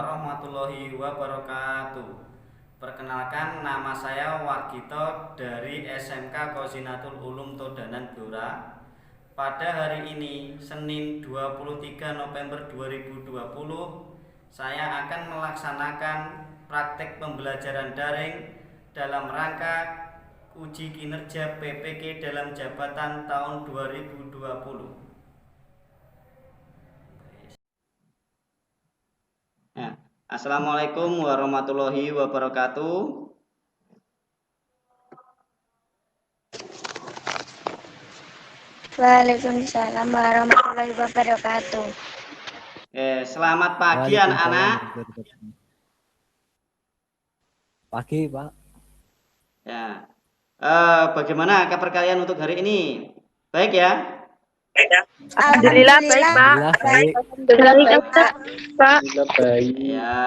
warahmatullahi wabarakatuh. Perkenalkan, nama saya Wagito dari SMK Qozinatul Ulum Todanan Blora. Pada hari ini, Senin 23 November 2020, saya akan melaksanakan praktek pembelajaran daring dalam rangka uji kinerja PPK dalam jabatan tahun 2020. Assalamualaikum warahmatullahi wabarakatuh. Waalaikumsalam warahmatullahi wabarakatuh. Selamat pagi anak-anak. Pagi, Pak. Ya. Bagaimana kabar kalian untuk hari ini? Baik ya? Alhamdulillah baik, Pak. Alhamdulillah baik. Pak. Ya.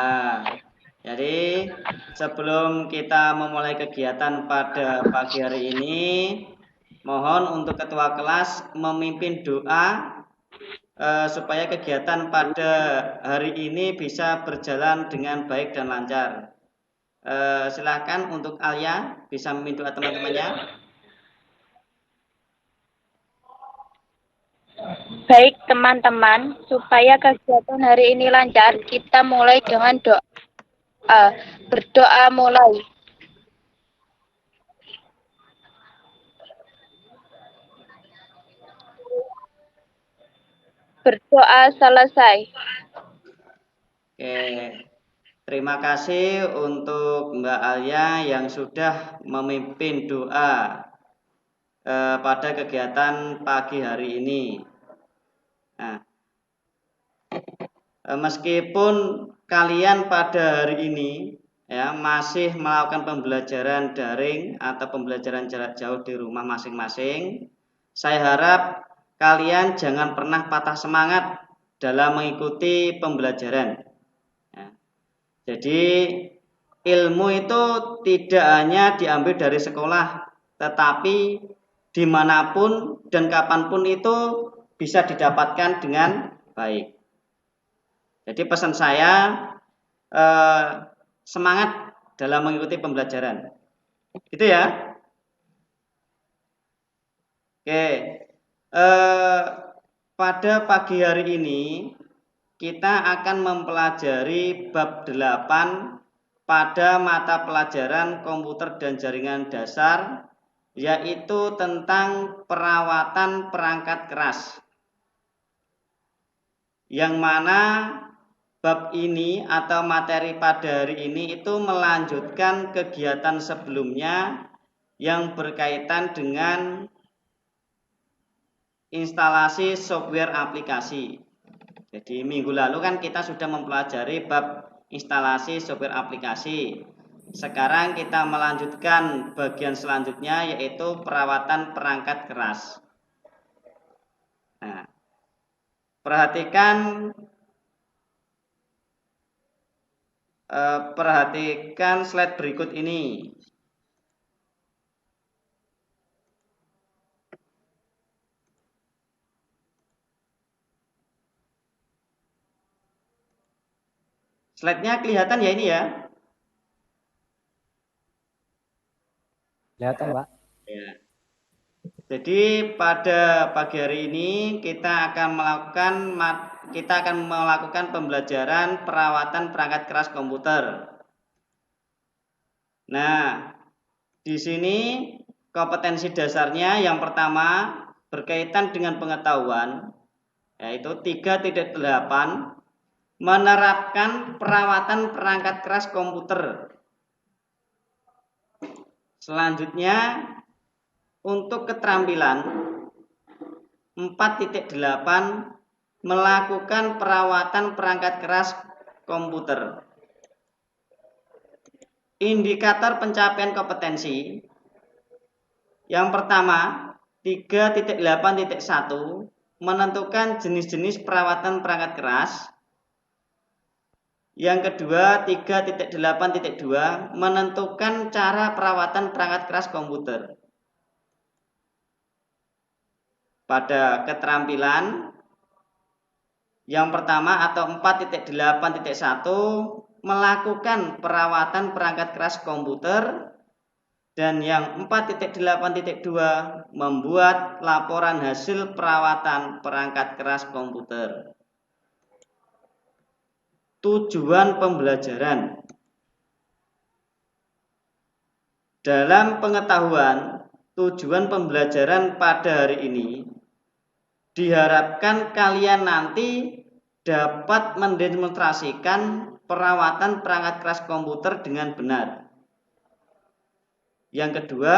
Jadi sebelum kita memulai kegiatan pada pagi hari ini, mohon untuk ketua kelas memimpin doa supaya kegiatan pada hari ini bisa berjalan dengan baik dan lancar. Silakan untuk Alia bisa memimpin doa teman-temannya. Baik teman-teman, supaya kegiatan hari ini lancar, kita mulai dengan doa. Berdoa mulai. Berdoa selesai. Oke. Terima kasih untuk Mbak Alia yang sudah memimpin doa pada kegiatan pagi hari ini. Nah, meskipun kalian pada hari ini ya masih melakukan pembelajaran daring atau pembelajaran jarak jauh di rumah masing-masing, saya harap kalian jangan pernah patah semangat dalam mengikuti pembelajaran. Jadi ilmu itu tidak hanya diambil dari sekolah, tetapi dimanapun dan kapanpun itu bisa didapatkan dengan baik. Jadi pesan saya, semangat dalam mengikuti pembelajaran. Gitu ya. Oke. Pada pagi hari ini kita akan mempelajari bab 8 pada mata pelajaran komputer dan jaringan dasar, yaitu tentang perawatan perangkat keras. Yang mana bab ini atau materi pada hari ini itu melanjutkan kegiatan sebelumnya yang berkaitan dengan instalasi software aplikasi. Jadi minggu lalu kan kita sudah mempelajari bab instalasi software aplikasi. Sekarang kita melanjutkan bagian selanjutnya, yaitu perawatan perangkat keras. Nah, perhatikan slide berikut ini. Slide-nya kelihatan ya ini ya? Kelihatan, Pak. Ya. Jadi pada pagi hari ini kita akan melakukan pembelajaran perawatan perangkat keras komputer. Nah, di sini kompetensi dasarnya yang pertama berkaitan dengan pengetahuan, yaitu 3.8, menerapkan perawatan perangkat keras komputer. Selanjutnya untuk keterampilan 4.8, melakukan perawatan perangkat keras komputer. Indikator pencapaian kompetensi yang pertama 3.8.1, menentukan jenis-jenis perawatan perangkat keras. Yang kedua 3.8.2, menentukan cara perawatan perangkat keras komputer. Pada keterampilan Yang pertama atau 4.8.1 melakukan perawatan perangkat keras komputer, dan yang 4.8.2 membuat laporan hasil perawatan perangkat keras komputer. Tujuan pembelajaran. Dalam pengetahuan, tujuan pembelajaran pada hari ini diharapkan kalian nanti dapat mendemonstrasikan perawatan perangkat keras komputer dengan benar. Yang kedua,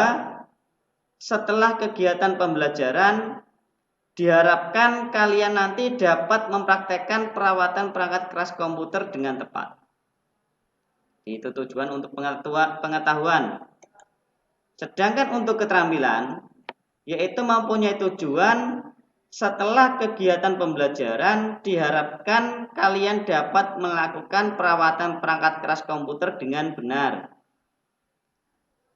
setelah kegiatan pembelajaran, diharapkan kalian nanti dapat mempraktekkan perawatan perangkat keras komputer dengan tepat. Itu tujuan untuk pengetahuan. Sedangkan untuk keterampilan, yaitu mempunyai tujuan setelah kegiatan pembelajaran, diharapkan kalian dapat melakukan perawatan perangkat keras komputer dengan benar.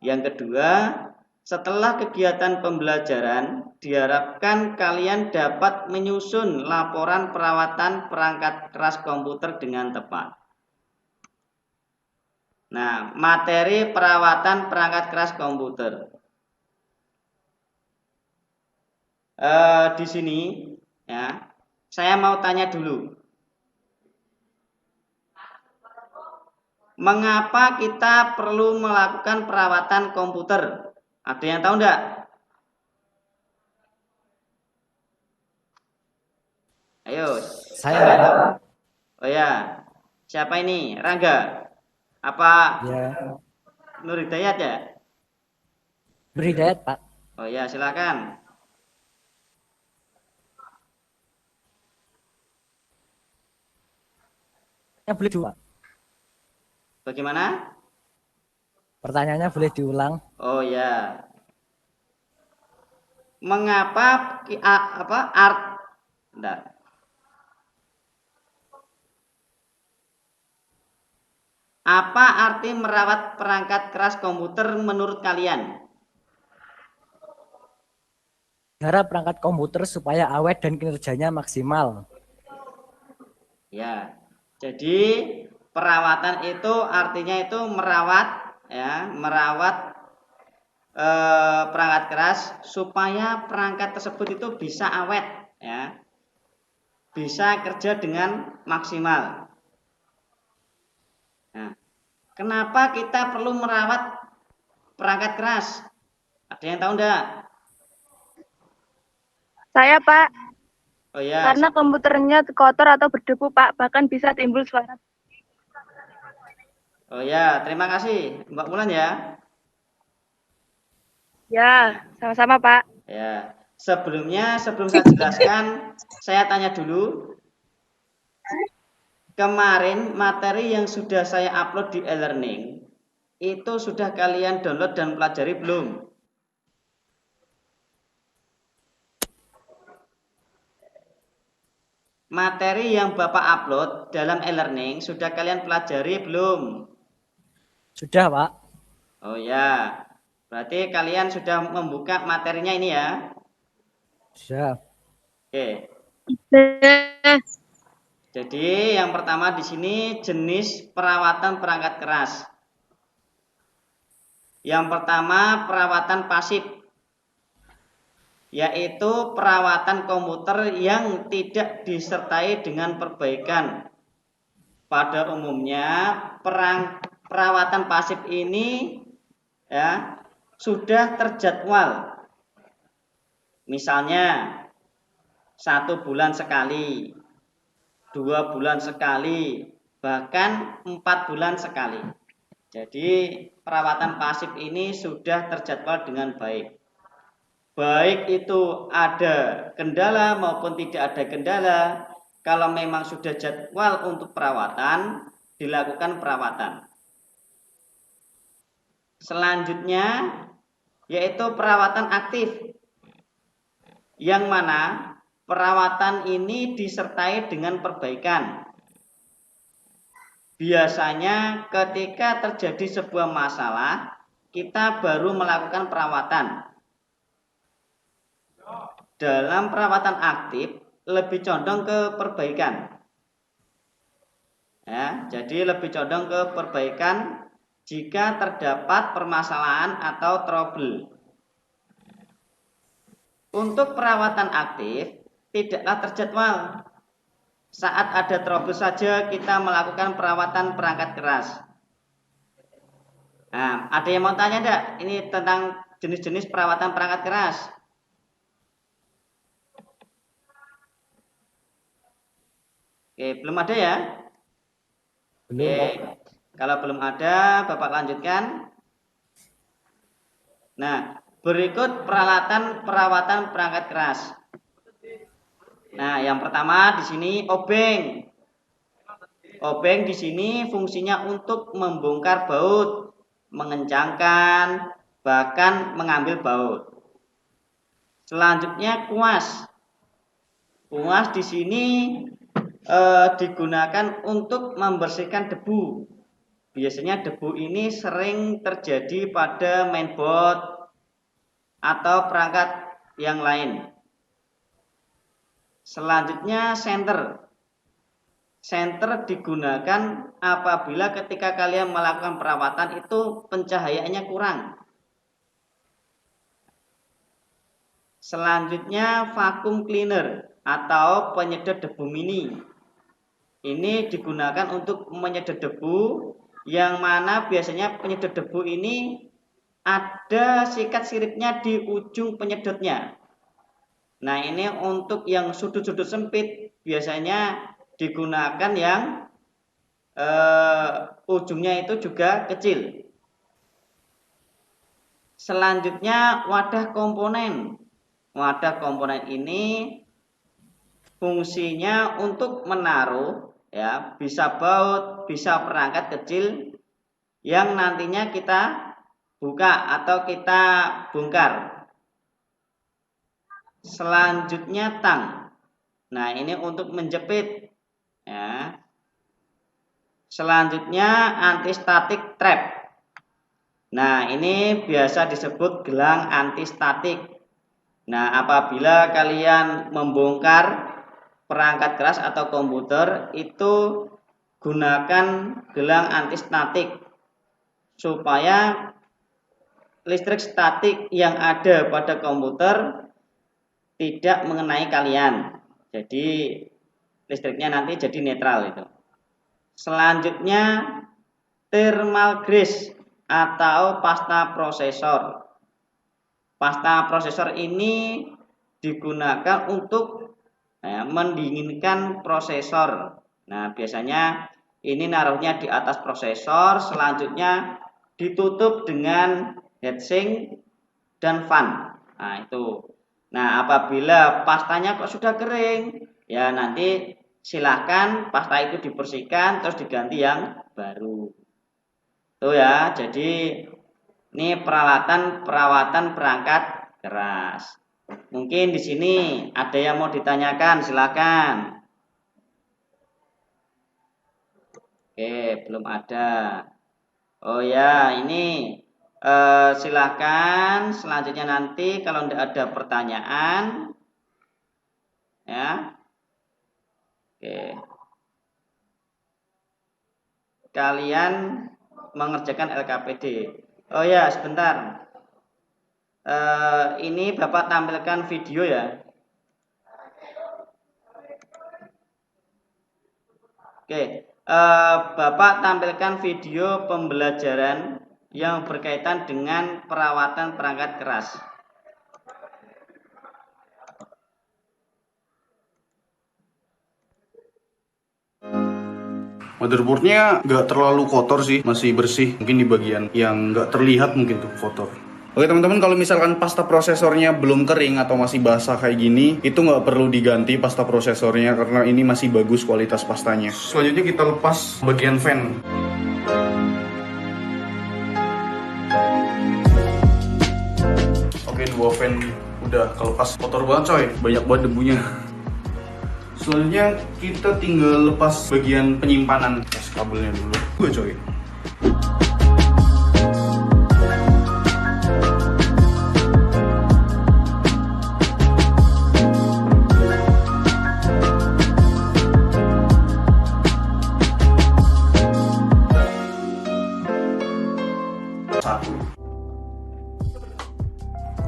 Yang kedua, setelah kegiatan pembelajaran, diharapkan kalian dapat menyusun laporan perawatan perangkat keras komputer dengan tepat. Nah, materi perawatan perangkat keras komputer. Di sini, ya, saya mau tanya dulu. Mengapa kita perlu melakukan perawatan komputer? Ada yang tahu enggak? Ayo. Saya. Oh ya. Siapa ini? Rangga? Apa Ya. Nur Hidayat ya? Nur Hidayat, Pak. Oh ya, silakan. Ya, boleh diulang. Bagaimana? Pertanyaannya boleh diulang. Oh ya. Mengapa Apa arti merawat perangkat keras komputer menurut kalian? Cara perangkat komputer supaya awet dan kinerjanya maksimal. Ya. Jadi perawatan itu artinya itu merawat, ya, perangkat keras supaya perangkat tersebut itu bisa awet, ya, bisa kerja dengan maksimal. Nah, kenapa kita perlu merawat perangkat keras? Ada yang tahu enggak? Saya, Pak. Oh ya. Karena komputernya kotor atau berdebu, Pak, bahkan bisa timbul suara. Oh ya, terima kasih Mbak Mulan ya. Ya, sama-sama, Pak. Ya, sebelum saya jelaskan, saya tanya dulu. Kemarin materi yang sudah saya upload di e-learning itu sudah kalian download dan pelajari belum? Materi yang Bapak upload dalam e-learning sudah kalian pelajari belum? Sudah, Pak. Oh ya, berarti kalian sudah membuka materinya ini ya? Sudah. Oke. Jadi yang pertama di sini jenis perawatan perangkat keras. Yang pertama perawatan pasif, yaitu perawatan komputer yang tidak disertai dengan perbaikan. Pada umumnya perawatan pasif ini, ya, sudah terjadwal. Misalnya 1 bulan sekali, 2 bulan sekali, bahkan 4 bulan sekali. Jadi perawatan pasif ini sudah terjadwal dengan baik. Baik itu ada kendala maupun tidak ada kendala, kalau memang sudah jadwal untuk perawatan, dilakukan perawatan. Selanjutnya yaitu perawatan aktif, yang mana perawatan ini disertai dengan perbaikan. Biasanya ketika terjadi sebuah masalah, kita baru melakukan perawatan. Dalam perawatan aktif, lebih condong ke perbaikan. Ya, jadi lebih condong ke perbaikan jika terdapat permasalahan atau trouble. Untuk perawatan aktif tidaklah terjadwal. Saat ada trouble saja kita melakukan perawatan perangkat keras. Nah, ada yang mau tanya enggak? Ini tentang jenis-jenis perawatan perangkat keras. Oke, belum ada ya? Belum, Oke, Pak. kalau belum ada, Bapak lanjutkan. Nah, berikut peralatan perawatan perangkat keras. Nah, yang pertama di sini obeng. Obeng di sini fungsinya untuk membongkar baut, mengencangkan, bahkan mengambil baut. Selanjutnya kuas. Kuas di sini digunakan untuk membersihkan debu. Biasanya debu ini sering terjadi pada mainboard atau perangkat yang lain. Selanjutnya senter. Senter digunakan apabila ketika kalian melakukan perawatan itu pencahayaannya kurang. Selanjutnya vacuum cleaner atau penyedot debu mini. Ini digunakan untuk menyedot debu, yang mana biasanya penyedot debu ini ada sikat siripnya di ujung penyedotnya. Nah, ini untuk yang sudut-sudut sempit biasanya digunakan yang ujungnya itu juga kecil. Selanjutnya wadah komponen. Wadah komponen ini fungsinya untuk menaruh, ya, bisa baut, bisa perangkat kecil yang nantinya kita buka atau kita bongkar. Selanjutnya tang. Nah, ini untuk menjepit, ya. Selanjutnya antistatik trap. Nah, ini biasa disebut gelang antistatik. Nah, apabila kalian membongkar perangkat keras atau komputer, itu gunakan gelang antistatik supaya listrik statik yang ada pada komputer tidak mengenai kalian. Jadi listriknya nanti jadi netral itu. Selanjutnya thermal grease atau pasta prosesor. Pasta prosesor ini digunakan untuk mendinginkan prosesor. Nah, biasanya ini naruhnya di atas prosesor, selanjutnya ditutup dengan heatsink dan fan. Nah, itu. Nah, apabila pastanya kok sudah kering, ya nanti silahkan pasta itu dibersihkan terus diganti yang baru. Tuh ya, jadi ini perawatan perangkat keras. Mungkin di sini ada yang mau ditanyakan, silakan. Oke, belum ada. Oh ya, ini silakan. Selanjutnya nanti kalau tidak ada pertanyaan, ya. Oke. Kalian mengerjakan LKPD. Oh ya, sebentar. Ini Bapak tampilkan video ya. Oke, Bapak tampilkan video pembelajaran yang berkaitan dengan perawatan perangkat keras. Motherboardnya nggak terlalu kotor sih, masih bersih. Mungkin di bagian yang nggak terlihat mungkin tuh kotor. Oke teman-teman, kalau misalkan pasta prosesornya belum kering atau masih basah kayak gini, itu nggak perlu diganti pasta prosesornya karena ini masih bagus kualitas pastanya. Selanjutnya kita lepas bagian fan. Oke, dua fan udah kelepas, kotor banget coy, banyak banget debunya. Selanjutnya kita tinggal lepas bagian penyimpanan kabelnya dulu. Gue coy.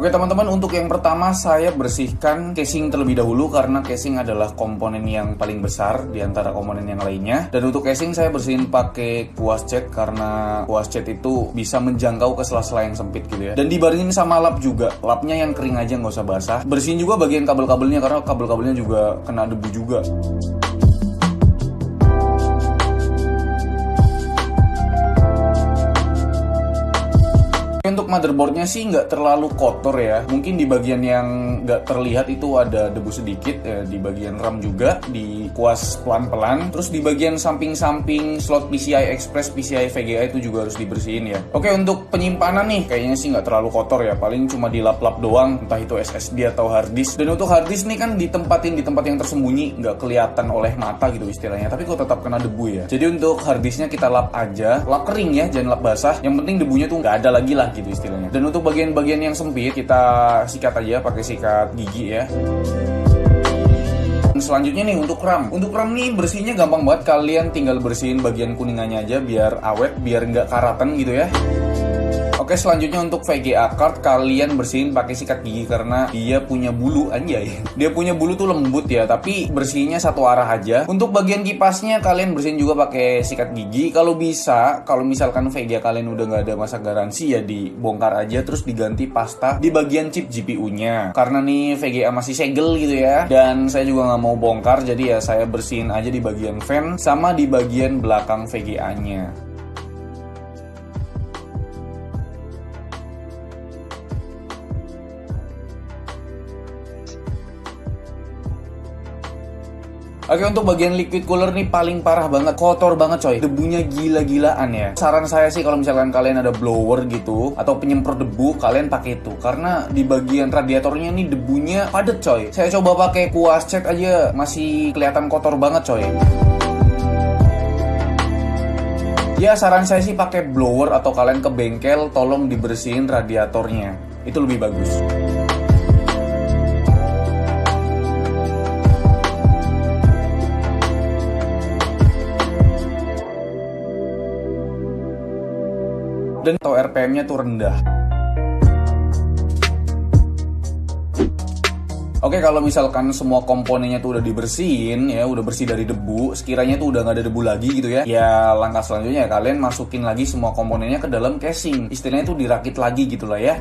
Oke teman-teman, untuk yang pertama saya bersihkan casing terlebih dahulu karena casing adalah komponen yang paling besar di antara komponen yang lainnya. Dan untuk casing saya bersihin pakai kuas cat karena kuas cat itu bisa menjangkau ke sela-sela yang sempit gitu ya. Dan dibarengin sama lap juga, lapnya yang kering aja nggak usah basah. Bersihin juga bagian kabel-kabelnya karena kabel-kabelnya juga kena debu juga. Untuk motherboardnya sih nggak terlalu kotor ya. Mungkin di bagian yang nggak terlihat itu ada debu sedikit ya, di bagian RAM juga, di kuas pelan-pelan. Terus di bagian samping-samping slot PCI Express, PCI VGA itu juga harus dibersihin ya. Oke, untuk penyimpanan nih kayaknya sih nggak terlalu kotor ya. Paling cuma dilap-lap doang, entah itu SSD atau hard disk. Dan untuk hard disk nih kan ditempatin di tempat yang tersembunyi, nggak kelihatan oleh mata gitu istilahnya. Tapi kok tetap kena debu ya. Jadi untuk hard disknya kita lap aja, lap kering ya, jangan lap basah. Yang penting debunya tuh nggak ada lagi lah gitu istilahnya. Dan untuk bagian-bagian yang sempit kita sikat aja pakai sikat gigi ya. Selanjutnya nih untuk RAM. Untuk RAM nih bersihnya gampang banget, kalian tinggal bersihin bagian kuningannya aja biar awet, biar nggak karatan gitu ya. Oke, selanjutnya untuk VGA card kalian bersihin pakai sikat gigi karena dia punya bulu, anjay. Dia punya bulu tuh lembut ya, tapi bersihnya satu arah aja. Untuk bagian kipasnya kalian bersihin juga pakai sikat gigi. Kalau bisa, kalau misalkan VGA kalian udah nggak ada masa garansi ya dibongkar aja terus diganti pasta di bagian chip GPU-nya. Karena nih VGA masih segel gitu ya. Dan saya juga nggak mau bongkar, jadi ya saya bersihin aja di bagian fan sama di bagian belakang VGA-nya. Oke, untuk bagian liquid cooler nih paling parah banget, kotor banget coy, debunya gila-gilaan ya. Saran saya sih kalau misalkan kalian ada blower gitu atau penyemprot debu, kalian pakai itu karena di bagian radiatornya nih debunya padet coy. Saya coba pakai kuas cat aja masih kelihatan kotor banget coy. Ya saran saya sih pakai blower atau kalian ke bengkel tolong dibersihin radiatornya, itu lebih bagus. Dan atau RPM-nya tuh rendah. Oke, kalau misalkan semua komponennya tuh udah dibersihin ya, udah bersih dari debu, sekiranya tuh udah nggak ada debu lagi gitu ya. Ya langkah selanjutnya kalian masukin lagi semua komponennya ke dalam casing. Istilahnya tuh dirakit lagi gitu lah ya.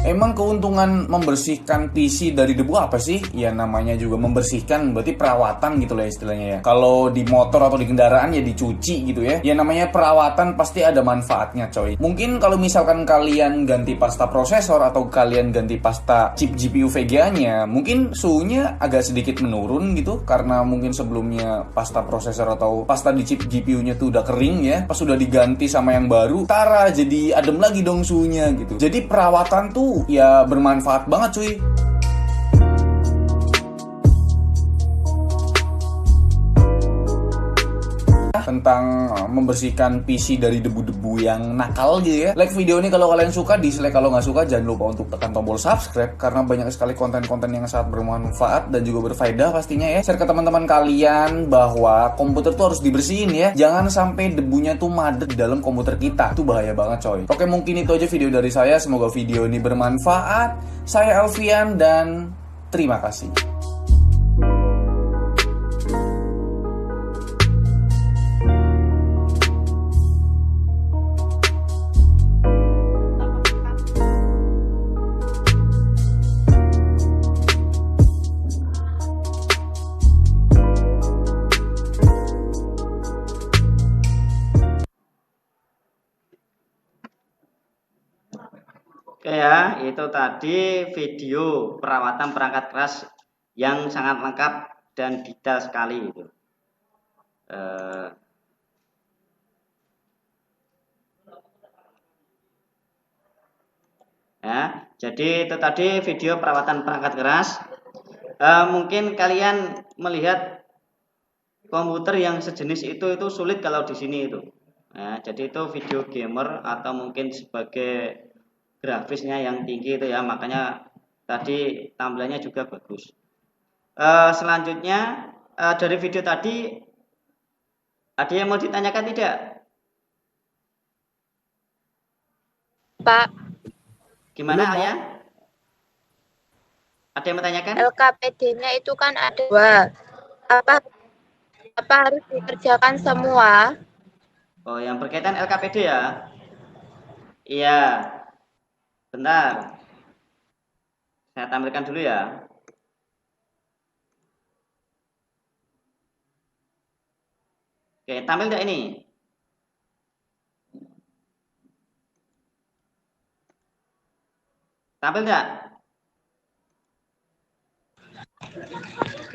Emang keuntungan membersihkan PC dari debu apa sih? Ya namanya juga membersihkan, berarti perawatan gitu lah istilahnya ya. Kalau di motor atau di kendaraan ya dicuci gitu ya. Ya namanya perawatan pasti ada manfaatnya coy. Mungkin kalau misalkan kalian ganti pasta prosesor atau kalian ganti pasta chip GPU VGA-nya, mungkin suhunya agak sedikit menurun gitu. Karena mungkin sebelumnya pasta prosesor atau pasta di chip GPU-nya tuh udah kering ya. Pas sudah diganti sama yang baru, tara jadi adem lagi dong suhunya gitu. Jadi perawatan tuh ya bermanfaat banget cuy. Tentang membersihkan PC dari debu-debu yang nakal gitu ya. Like video ini kalau kalian suka, dislike kalau nggak suka. Jangan lupa untuk tekan tombol subscribe karena banyak sekali konten-konten yang sangat bermanfaat dan juga berfaedah pastinya ya. Share ke teman-teman kalian bahwa komputer tuh harus dibersihin ya. Jangan sampai debunya tuh madet di dalam komputer kita. Itu bahaya banget coy. Oke, mungkin itu aja video dari saya. Semoga video ini bermanfaat. Saya Alfian dan terima kasih. Oke ya, itu tadi video perawatan perangkat keras yang sangat lengkap dan detail sekali itu. Ya, jadi itu tadi video perawatan perangkat keras. Mungkin kalian melihat komputer yang sejenis itu sulit kalau di sini itu. Ya, jadi itu video gamer atau mungkin sebagai grafisnya yang tinggi itu ya, makanya tadi tampilannya juga bagus. Selanjutnya dari video tadi Ada yang mau ditanyakan tidak? Pak, Gimana Belum, Pak. Alia? Ada yang bertanyakan? LKPD-nya itu kan ada 2. Apa apa harus dikerjakan semua? Oh, yang berkaitan LKPD ya? Iya, bentar. Saya tampilkan dulu ya. Oke, tampil tidak ini? Tampil tidak?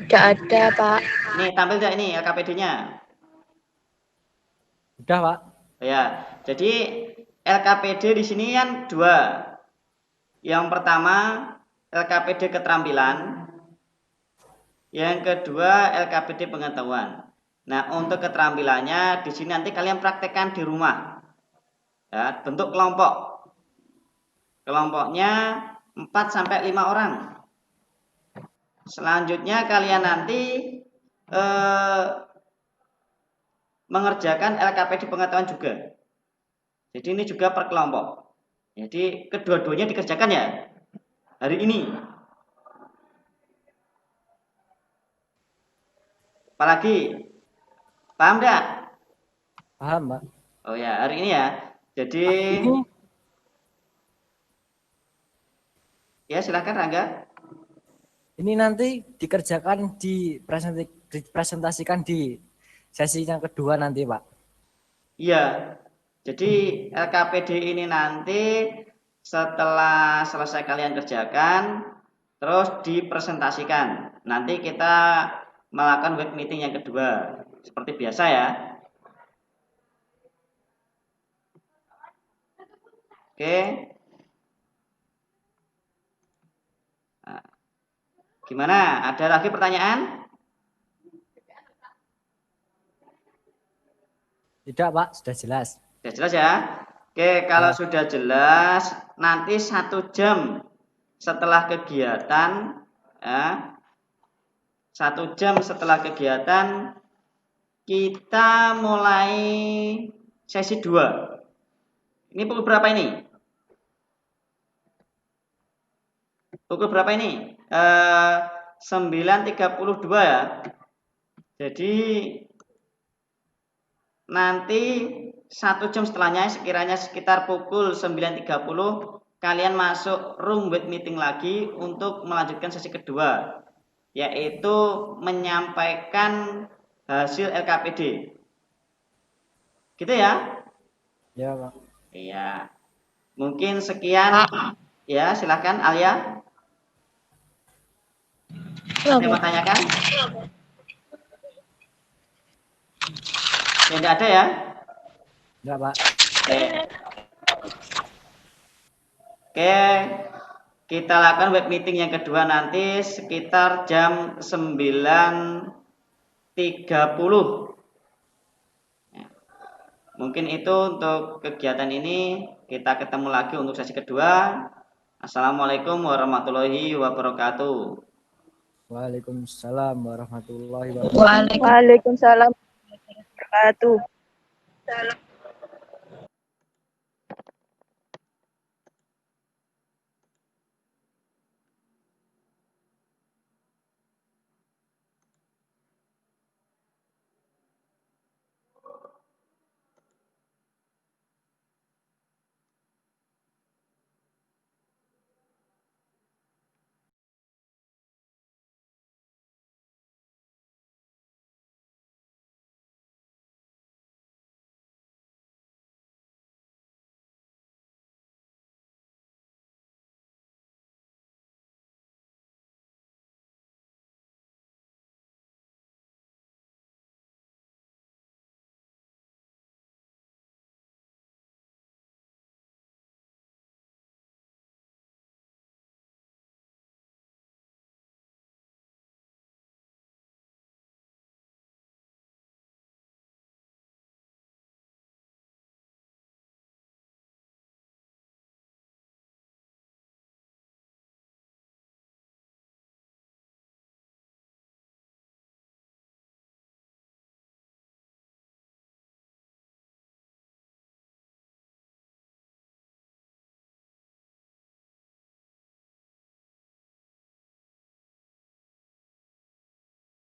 Tidak ada, Pak. Nih, tampil tidak ini LKPD-nya? Udah, Pak. Ya, jadi LKPD di sini kan 2. Yang pertama LKPD keterampilan, yang kedua LKPD pengetahuan. Nah, untuk keterampilannya di sini nanti kalian praktekkan di rumah. Ya, bentuk kelompok. Kelompoknya 4 sampai 5 orang. Selanjutnya kalian nanti mengerjakan LKPD pengetahuan juga. Jadi ini juga per kelompok. Jadi kedua-duanya dikerjakan ya hari ini. Apalagi? Paham enggak? Paham, Pak. Oh ya, hari ini ya. Jadi Ini ya silahkan Rangga. ini nanti dikerjakan dipresentasikan di sesi yang kedua nanti, Pak. Iya. Jadi LKPD ini nanti setelah selesai kalian kerjakan terus dipresentasikan. Nanti kita melakukan web meeting yang kedua. Seperti biasa ya. Oke. Nah, gimana? Ada lagi pertanyaan? Tidak, Pak, sudah jelas. Sudah jelas ya? Oke, kalau Ya. sudah jelas, nanti 1 jam setelah kegiatan, ya, 1 jam setelah kegiatan, kita mulai sesi 2. Ini pukul berapa ini? Pukul berapa ini? 9.32 ya. Jadi nanti 1 jam setelahnya sekiranya sekitar pukul 9.30 kalian masuk room web meeting lagi untuk melanjutkan sesi kedua, yaitu menyampaikan hasil LKPD. Gitu ya? Ya, Pak. Iya. Mungkin sekian. Ya, silahkan Alia. Ada yang mau tanyakan? Ya, tidak ada ya? Enggak, Pak. Oke. Oke. Kita lakukan web meeting yang kedua nanti sekitar jam 9.30. Mungkin itu untuk kegiatan ini. Kita ketemu lagi untuk sesi kedua. Assalamualaikum warahmatullahi wabarakatuh. Waalaikumsalam warahmatullahi wabarakatuh. Waalaikumsalam warahmatullahi wabarakatuh.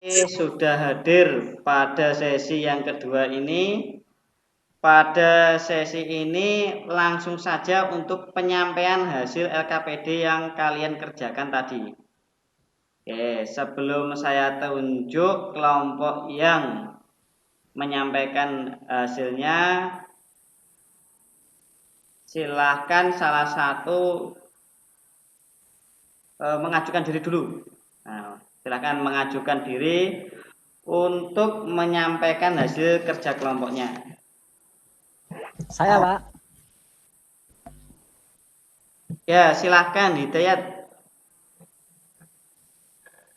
sudah hadir pada sesi yang kedua ini. Pada sesi ini langsung saja untuk penyampaian hasil LKPD yang kalian kerjakan tadi. Oke, sebelum saya tunjuk kelompok yang menyampaikan hasilnya, silahkan salah satu mengajukan diri dulu. Nah, silahkan mengajukan diri untuk menyampaikan hasil kerja kelompoknya. Saya, Pak. Ya, silahkan Hidayat.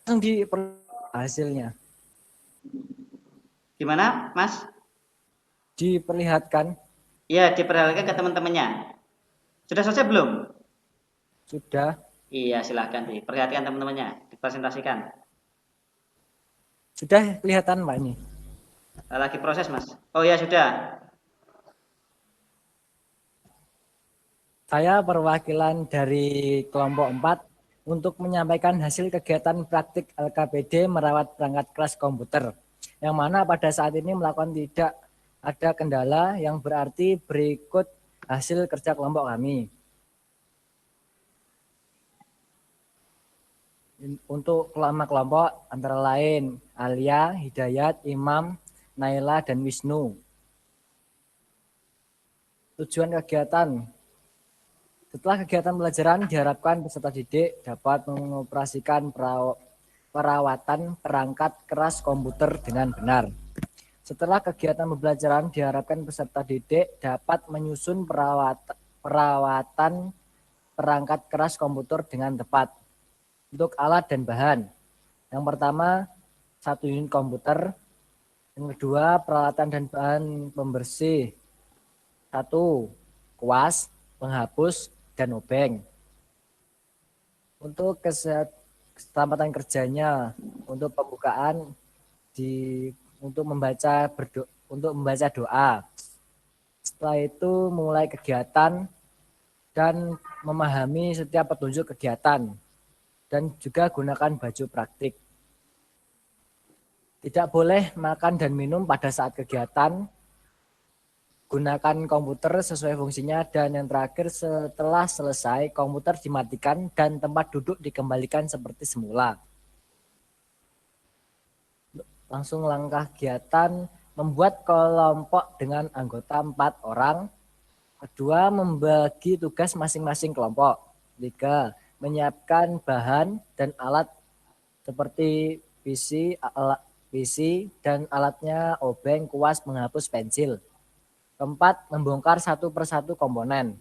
Langsung di hasilnya. Gimana, Mas? Diperlihatkan. Ya, diperlihatkan ke teman-temannya. Sudah selesai belum? Sudah. Iya, silahkan diperlihatkan teman-temannya, dipresentasikan. Sudah kelihatan, Pak, ini. Lagi proses, Mas. Oh ya, sudah. Saya perwakilan dari kelompok 4 untuk menyampaikan hasil kegiatan praktik LKPD merawat perangkat kelas komputer. Yang mana pada saat ini melakukan tidak ada kendala yang berarti berikut hasil kerja kelompok kami. Untuk nama kelompok antara lain Alia, Hidayat, Imam, Naila, dan Wisnu. Tujuan kegiatan. Setelah kegiatan pelajaran diharapkan peserta didik dapat mengoperasikan perawatan perangkat keras komputer dengan benar. Setelah kegiatan pembelajaran diharapkan peserta didik dapat menyusun perawatan perangkat keras komputer dengan tepat. Untuk alat dan bahan. Yang pertama, 1 unit komputer. Yang kedua, peralatan dan bahan pembersih. 1, kuas, penghapus, dan obeng. Untuk keselamatan kerjanya, untuk pembukaan untuk membaca doa. Setelah itu mulai kegiatan dan memahami setiap petunjuk kegiatan dan juga gunakan baju praktik. Tidak boleh makan dan minum pada saat kegiatan. Gunakan komputer sesuai fungsinya, dan yang terakhir setelah selesai komputer dimatikan dan tempat duduk dikembalikan seperti semula. Langsung langkah kegiatan, membuat kelompok dengan anggota 4 orang. Kedua, membagi tugas masing-masing kelompok. 3, menyiapkan bahan dan alat seperti PC dan alatnya obeng, kuas, penghapus, pensil. 4, membongkar satu persatu komponen.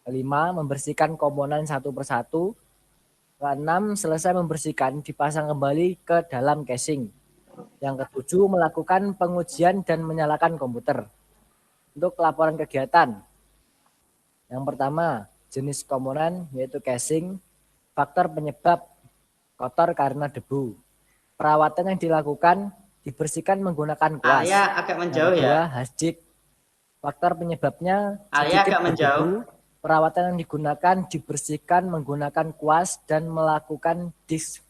5, membersihkan komponen satu persatu. 6, selesai membersihkan, dipasang kembali ke dalam casing. Yang ke-7, melakukan pengujian dan menyalakan komputer. Untuk laporan kegiatan. Yang pertama, jenis komponen yaitu casing, faktor penyebab kotor karena debu. Perawatan yang dilakukan, dibersihkan menggunakan kuas. Alia agak menjauh. Yang kedua, ya. hasdik. Faktor penyebabnya Alia sedikit agak menjauh. berdebu. Perawatan yang digunakan, dibersihkan menggunakan kuas dan melakukan disk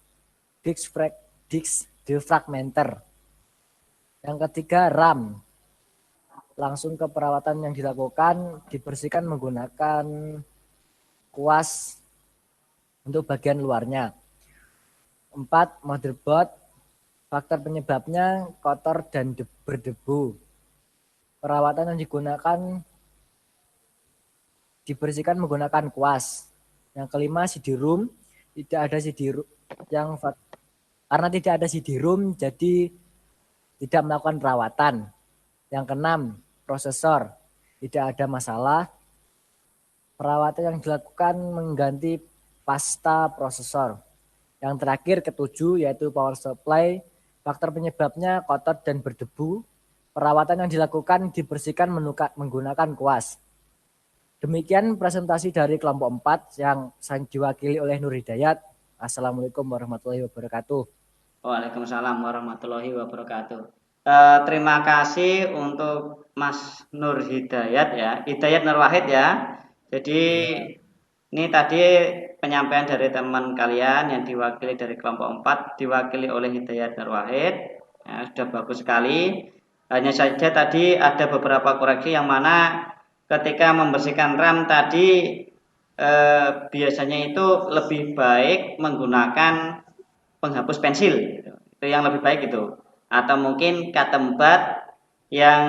defragmenter. Yang ketiga, RAM. Langsung ke perawatan yang dilakukan, dibersihkan menggunakan kuas untuk bagian luarnya. 4, motherboard. Faktor penyebabnya kotor dan berdebu. Perawatan yang digunakan, dibersihkan menggunakan kuas. Yang kelima, CD-ROM. Tidak ada CD-ROM karena tidak ada CD-ROM, jadi tidak melakukan perawatan. Yang keenam, prosesor. Tidak ada masalah. Perawatan yang dilakukan mengganti pasta prosesor. Yang terakhir, ke-7, yaitu power supply. Faktor penyebabnya kotor dan berdebu. Perawatan yang dilakukan, dibersihkan menggunakan kuas. Demikian presentasi dari kelompok 4 yang diwakili oleh Nur Hidayat. Assalamualaikum warahmatullahi wabarakatuh. Waalaikumsalam warahmatullahi wabarakatuh. Terima kasih untuk Mas Nur Hidayat ya, Hidayat Nur Wahid ya. Jadi Ini tadi penyampaian dari teman kalian yang diwakili dari kelompok 4, diwakili oleh Hidayat Nur Wahid. Ya, sudah bagus sekali. Hanya saja tadi ada beberapa koreksi yang mana ketika membersihkan RAM tadi biasanya itu lebih baik menggunakan penghapus pensil. Itu yang lebih baik itu. Atau mungkin cotton bud yang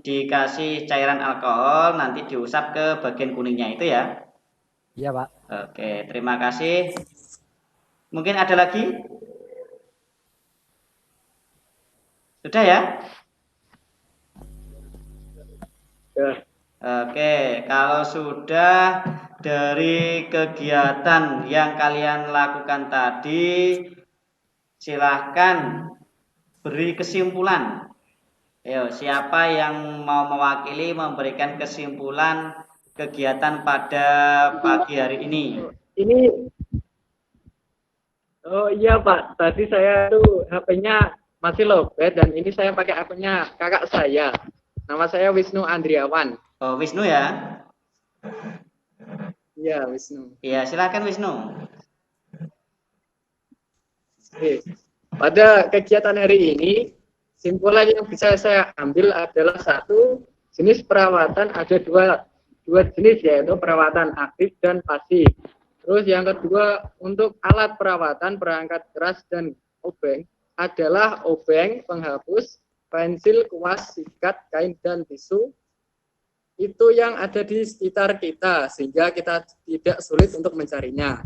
dikasih cairan alkohol nanti diusap ke bagian kuningnya itu ya. Iya, Pak. Oke, terima kasih. Mungkin ada lagi? Sudah ya? Ya. Oke, kalau sudah dari kegiatan yang kalian lakukan tadi, silahkan beri kesimpulan. Ayo, siapa yang mau mewakili memberikan kesimpulan kegiatan pada pagi hari ini? Ini, oh iya Pak, tadi saya tuh HP-nya masih lowbat dan ini saya pakai akunnya kakak saya. Nama saya Wisnu Andriawan. Oh, Wisnu ya? Iya, Wisnu. Iya, silakan Wisnu. Oke. Pada kegiatan hari ini, simpulan yang bisa saya ambil adalah satu, jenis perawatan ada dua jenis, yaitu perawatan aktif dan pasif. Terus yang kedua, untuk alat perawatan perangkat keras dan obeng adalah obeng, penghapus, pensil, kuas, sikat, kain, dan tisu. Itu yang ada di sekitar kita, sehingga kita tidak sulit untuk mencarinya.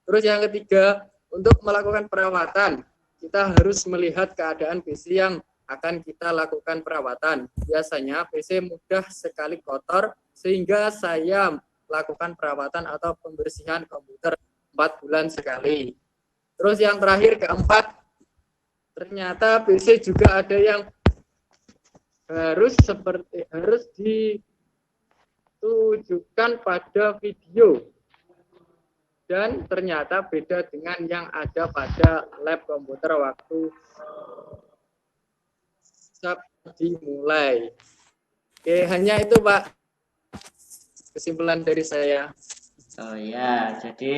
Terus yang ketiga, untuk melakukan perawatan, kita harus melihat keadaan PC yang akan kita lakukan perawatan. Biasanya PC mudah sekali kotor, sehingga saya lakukan perawatan atau pembersihan komputer 4 bulan sekali. Terus yang terakhir, keempat, ternyata PC juga ada yang harus ditujukan pada video. Dan ternyata beda dengan yang ada pada lab komputer waktu dimulai. Oke, hanya itu Pak. Kesimpulan dari saya. Oh ya, jadi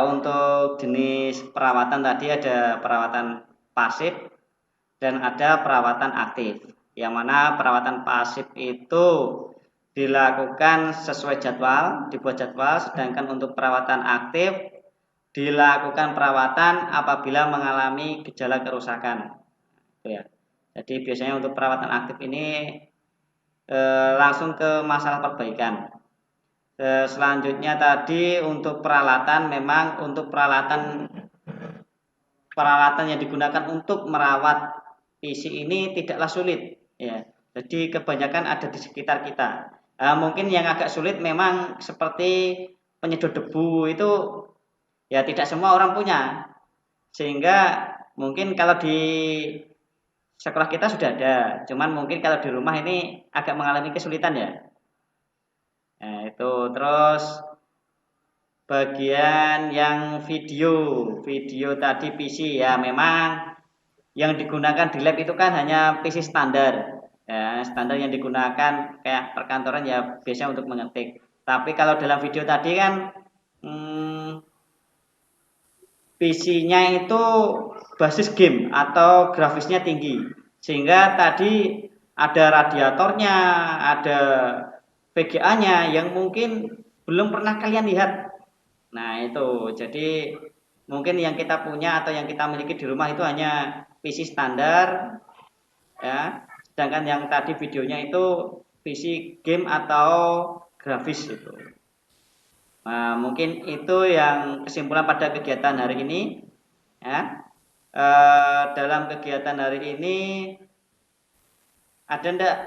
untuk jenis perawatan tadi ada perawatan pasif dan ada perawatan aktif. Yang mana perawatan pasif itu dilakukan sesuai jadwal, dibuat jadwal, sedangkan untuk perawatan aktif dilakukan perawatan apabila mengalami gejala kerusakan. Ya. Jadi biasanya untuk perawatan aktif ini langsung ke masalah perbaikan. Selanjutnya tadi untuk peralatan, memang untuk peralatan yang digunakan untuk merawat PC ini tidaklah sulit ya. Jadi kebanyakan ada di sekitar kita. Mungkin yang agak sulit memang seperti penyedot debu itu ya tidak semua orang punya. Sehingga mungkin kalau di sekolah kita sudah ada, cuman mungkin kalau di rumah ini agak mengalami kesulitan ya. Nah, itu terus bagian yang video tadi PC ya, memang yang digunakan di lab itu kan hanya PC standar. Ya, standar yang digunakan kayak perkantoran ya biasanya untuk mengetik. Tapi kalau dalam video tadi kan PC-nya itu basis game atau grafisnya tinggi, sehingga tadi ada radiatornya, ada VGA-nya yang mungkin belum pernah kalian lihat. Nah itu, jadi mungkin yang kita punya atau yang kita miliki di rumah itu hanya PC standar, ya. Sedangkan yang tadi videonya itu PC game atau grafis itu. Nah, mungkin itu yang kesimpulan pada kegiatan hari ini. Ya. Dalam kegiatan hari ini ada enggak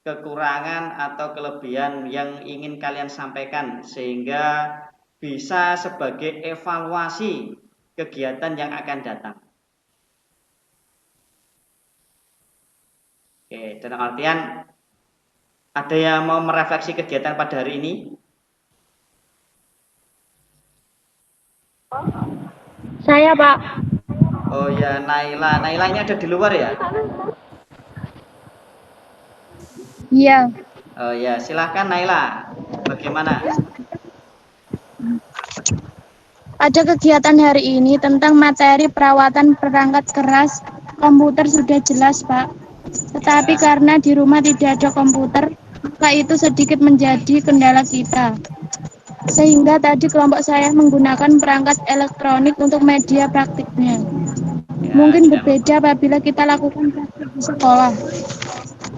kekurangan atau kelebihan yang ingin kalian sampaikan sehingga bisa sebagai evaluasi kegiatan yang akan datang? Oke, dalam artian ada yang mau merefleksi kegiatan pada hari ini? Saya, Pak. Oh ya, Naila. Naila ini ada di luar ya? Iya. Oh ya, silahkan Naila. Bagaimana? Pada kegiatan hari ini tentang materi perawatan perangkat keras, komputer sudah jelas, Pak. Tetapi karena di rumah tidak ada komputer, maka itu sedikit menjadi kendala kita. Sehingga tadi kelompok saya menggunakan perangkat elektronik untuk media praktiknya. Ya, Mungkin tidak berbeda apabila kita lakukan praktik di sekolah.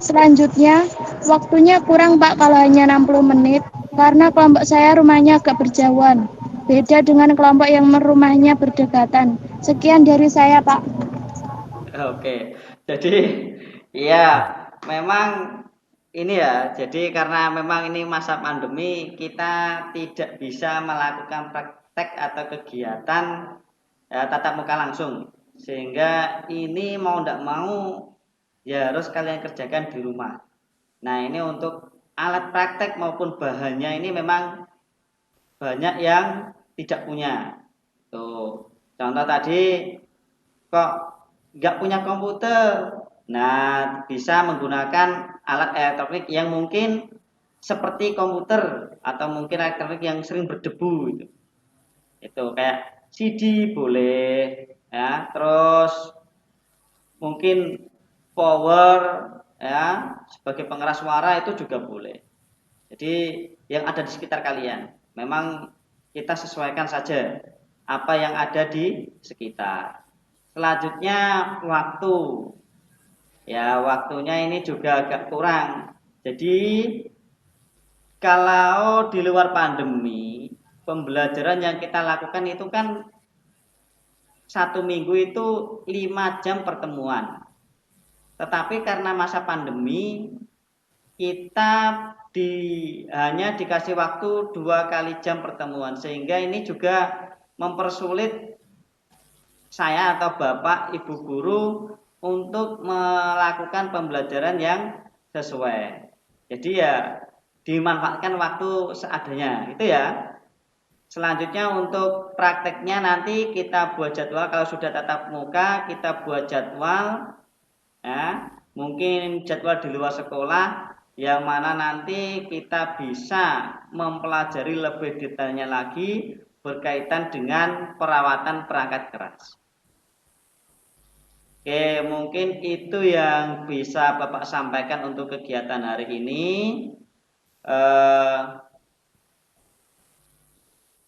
Selanjutnya, waktunya kurang Pak kalau hanya 60 menit, karena kelompok saya rumahnya agak berjauhan. Beda dengan kelompop yang rumahnya berdekatan. Sekian dari saya, Pak. Oke, jadi ya memang ini ya, jadi karena memang ini masa pandemi, kita tidak bisa melakukan praktek atau kegiatan tatap muka langsung, sehingga ini mau tidak mau ya harus kalian kerjakan di rumah. Nah ini untuk alat praktek maupun bahannya ini memang banyak yang tidak punya. Tuh, contoh tadi kok nggak punya komputer. Nah, bisa menggunakan alat elektronik yang mungkin seperti komputer atau mungkin elektronik yang sering berdebu gitu. Itu kayak CD boleh ya, terus mungkin power ya sebagai pengeras suara itu juga boleh. Jadi yang ada di sekitar kalian. Memang kita sesuaikan saja apa yang ada di sekitar. Selanjutnya waktu. Ya, waktunya ini juga agak kurang. Jadi kalau di luar pandemi, pembelajaran yang kita lakukan itu kan 1 minggu itu 5 jam pertemuan. Tetapi karena masa pandemi, kita hanya dikasih waktu 2 kali jam pertemuan, sehingga ini juga mempersulit saya atau Bapak Ibu guru untuk melakukan pembelajaran yang sesuai. Jadi ya dimanfaatkan waktu seadanya, itu ya. Selanjutnya untuk prakteknya nanti kita buat jadwal, kalau sudah tatap muka kita buat jadwal ya, mungkin jadwal di luar sekolah yang mana nanti kita bisa mempelajari lebih detailnya lagi berkaitan dengan perawatan perangkat keras. Oke, mungkin itu yang bisa Bapak sampaikan untuk kegiatan hari ini.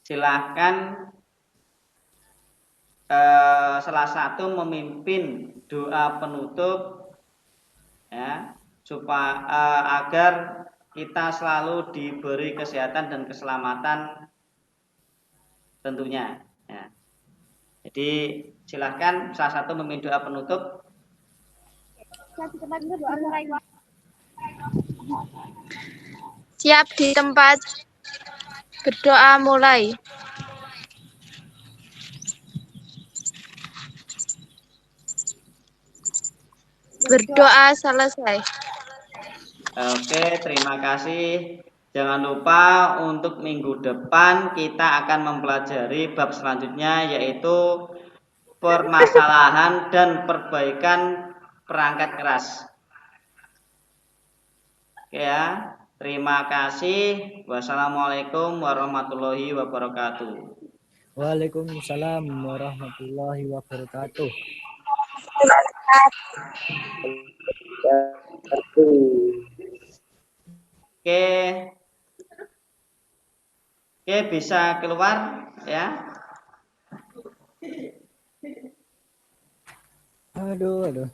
Silahkan salah satu memimpin doa penutup ya, supaya agar kita selalu diberi kesehatan dan keselamatan tentunya. Ya. Jadi silahkan salah satu memimpin doa penutup. Siap di tempat, berdoa mulai. Berdoa selesai. Oke, terima kasih. Jangan lupa untuk minggu depan kita akan mempelajari bab selanjutnya, yaitu permasalahan dan perbaikan perangkat keras. Oke ya, terima kasih. Wassalamualaikum warahmatullahi wabarakatuh. Waalaikumsalam warahmatullahi wabarakatuh. Oke. Oke, bisa keluar ya. Aduh.